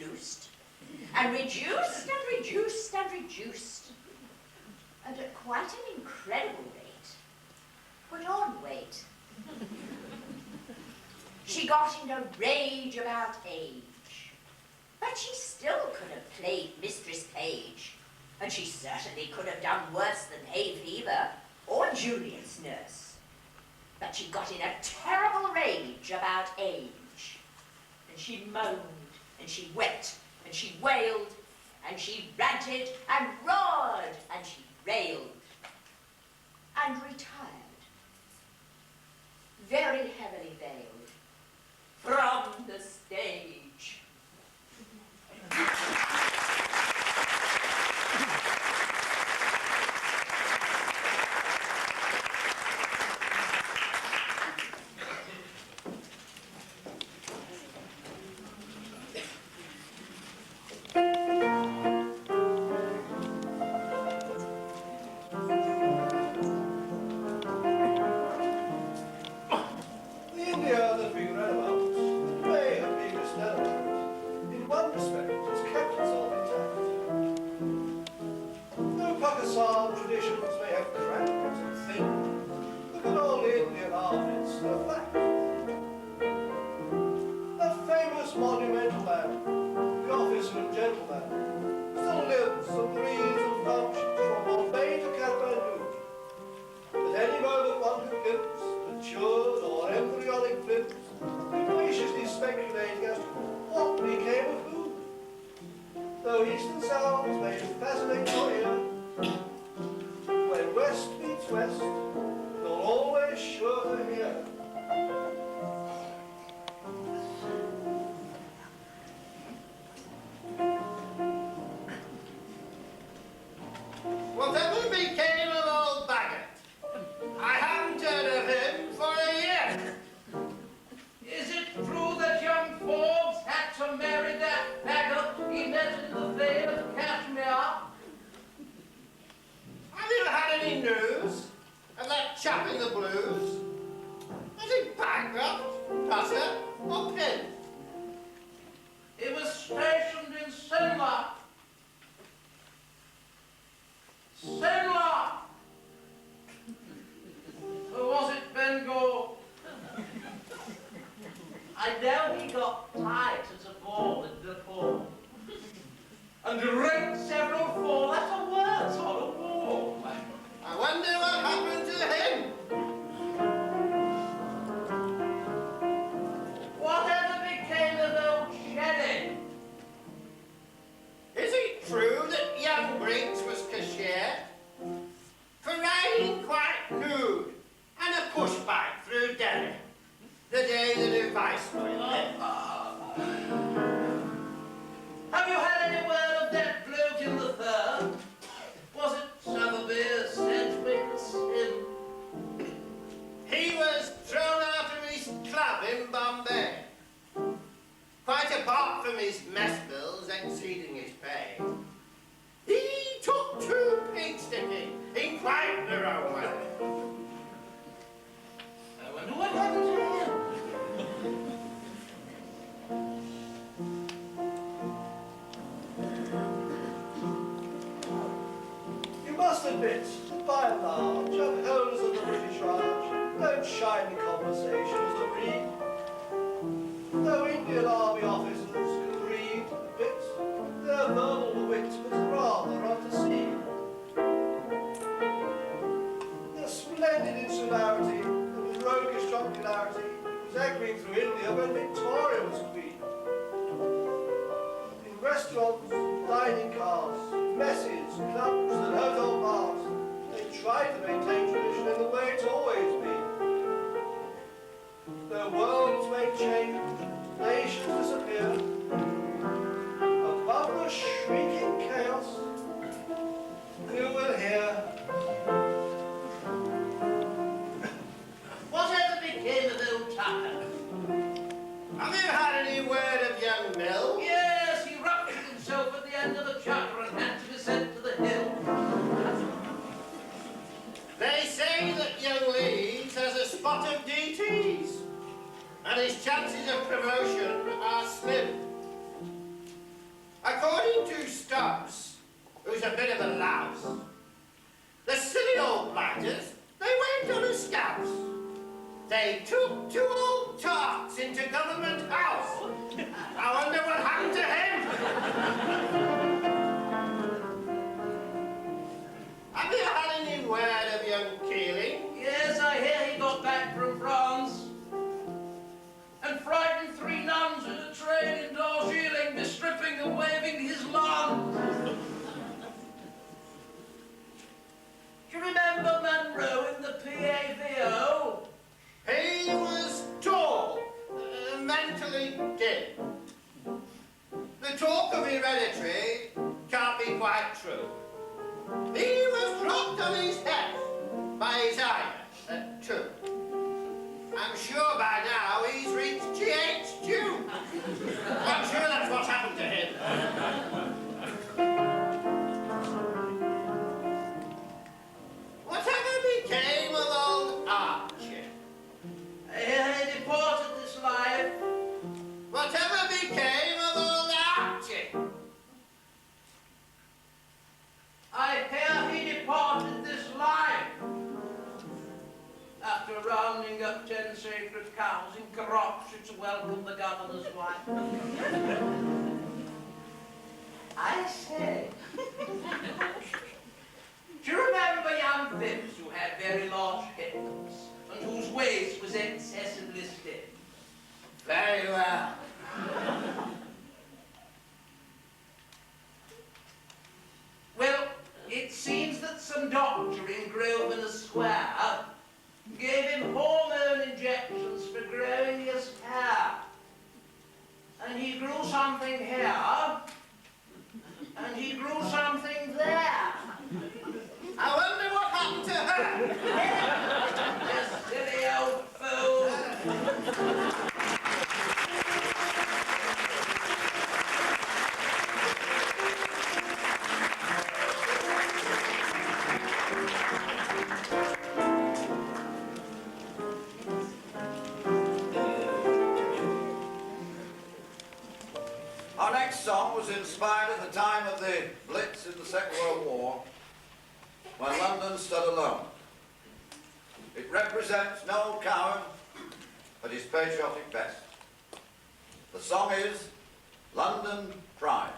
sluiced, and reduced and reduced and reduced, and at quite an incredible rate, put on weight. She got in a rage about age, but she still could have played Mistress Page, and she certainly could have done worse than hay fever or Juliet's nurse. But she got in a terrible rage about age, and she moaned, and she wept, and she wailed, and she ranted and roared, and she railed, and retired, very heavily veiled, from the stage. Spot of DTs, and his chances of was a bit of a louse. The silly old blighters, they went on a scouse. They took 2 old tarts into Government House. I wonder what happened to him. Have you had any word of young Keeling? Yes, I hear he got back from France and frightened 3 nuns at a train in Darjeeling, bestripping and waving his lawn. Do you remember Munro in the PAVO? He was tall, mentally dim. The talk of hereditary can't be quite true. He was dropped on his head by his iron at 2. I'm sure by now he's reached GHQ. I'm sure that's what's happened to him. Whatever became of old Archie? I hear he departed this life. Whatever became of old Archie? I hear he departed this life after rounding up 10 sacred cows in Carrocks to welcome the governor's wife. I say, do you remember young Phipps who had very large hips and whose waist was excessively stiff? Very well. Well, it seems that some doctor in Grosvenor Square gave him hormone injections for growing his hair. And he grew something here, and he grew something there. I wonder what happened to her. You silly old fool. Our next song was inspired at the time of the Blitz in the Second World War, when London stood alone. It represents Noel Cowan at his patriotic best. The song is London Pride.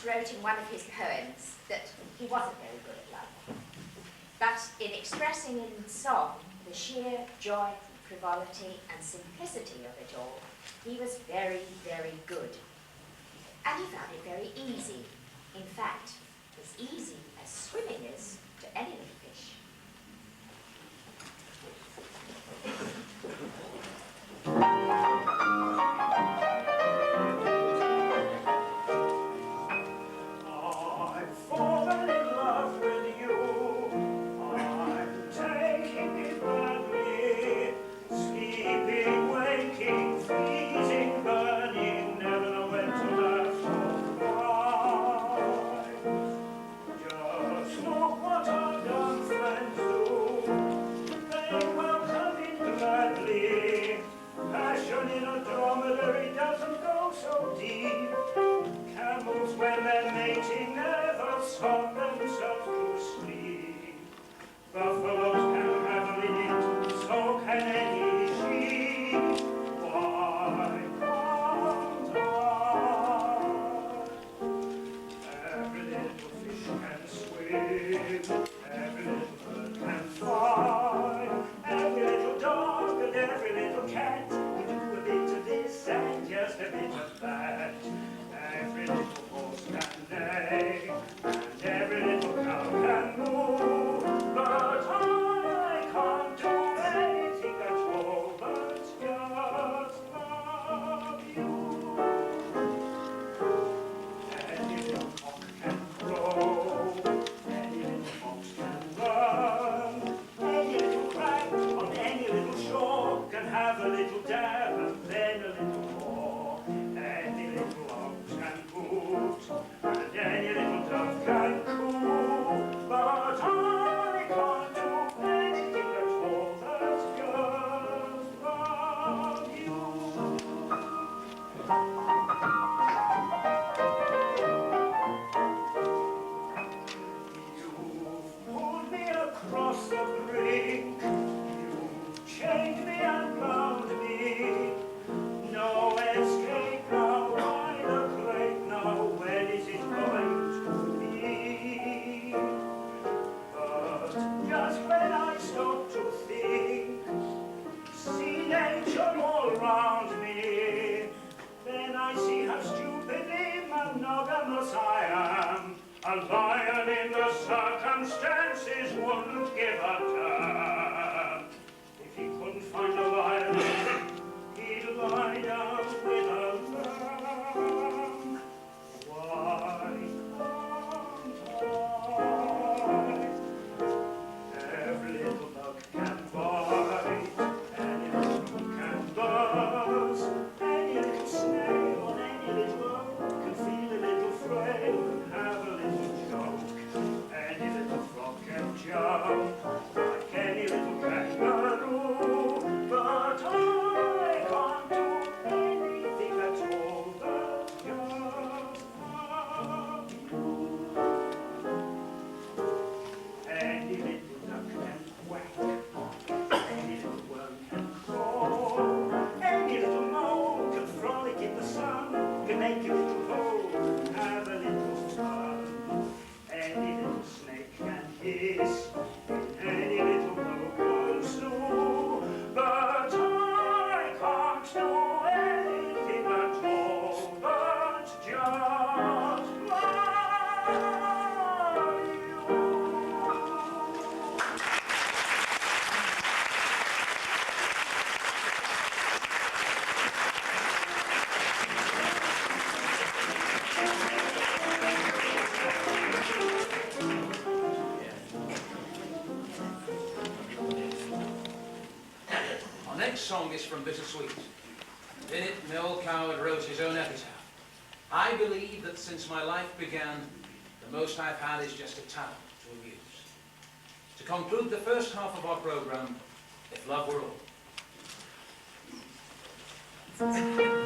once wrote in one of his poems that he wasn't very good at love, but in expressing in song the sheer joy, frivolity and simplicity of it all, he was very, very good. And he found it very easy. In fact, as easy as swimming is to any little fish. I've fallen in love with you. I'm taking it badly. Sleeping, waking, freezing, burning, never know when to laugh or cry. Just look what our young friends do. They welcome in gladly. Passion in a dromedary doesn't go so deep. Camels, when they're mating, never stop themselves to sleep. Buffaloes can revel in it, so can any sheep. Why can't I? Every little fish can swim, every little bird can fly, every little dog and every little cat can do a bit of this and just a bit of that. Every little horse can neigh, and every little cow can moo, but I can't do anything at all but just love you. Any little cock can crow, any little fox can run, any little crab on any little shore can have a little dab and then a little more. Any little ox can hoot, and any little dove can coo, but I can't do anything at all that's just love you. You've pulled me across the brink, you've chained me and bound me. No escape now, why the break now, when is it going to be? But just when I stop to think, see nature all round me, then I see how stupidly monogamous I am. A lion in the circumstances wouldn't give a damn. If he couldn't find a lion, he'd lie down with a lamb. Why can't I? Every little bug can bite, any little root can buzz, any little snail on any little oak can feel a little frail and have a little joke. Any little frog can jump like any little kangaroo, but I can't do anything at all but just love you. Any little duck can quack, any little worm can crawl, any little mole can frolic in the sun, can make a little hole and have a little fun. Any little snake can hiss in any little brook or slough, but I can't do anything at all but just love you. Our next song is from Bittersweet. In it, Noel wrote his own epitaph. I believe that since my life began, the most I've had is just a talent to amuse. To conclude the first half of our program, If Love Were All.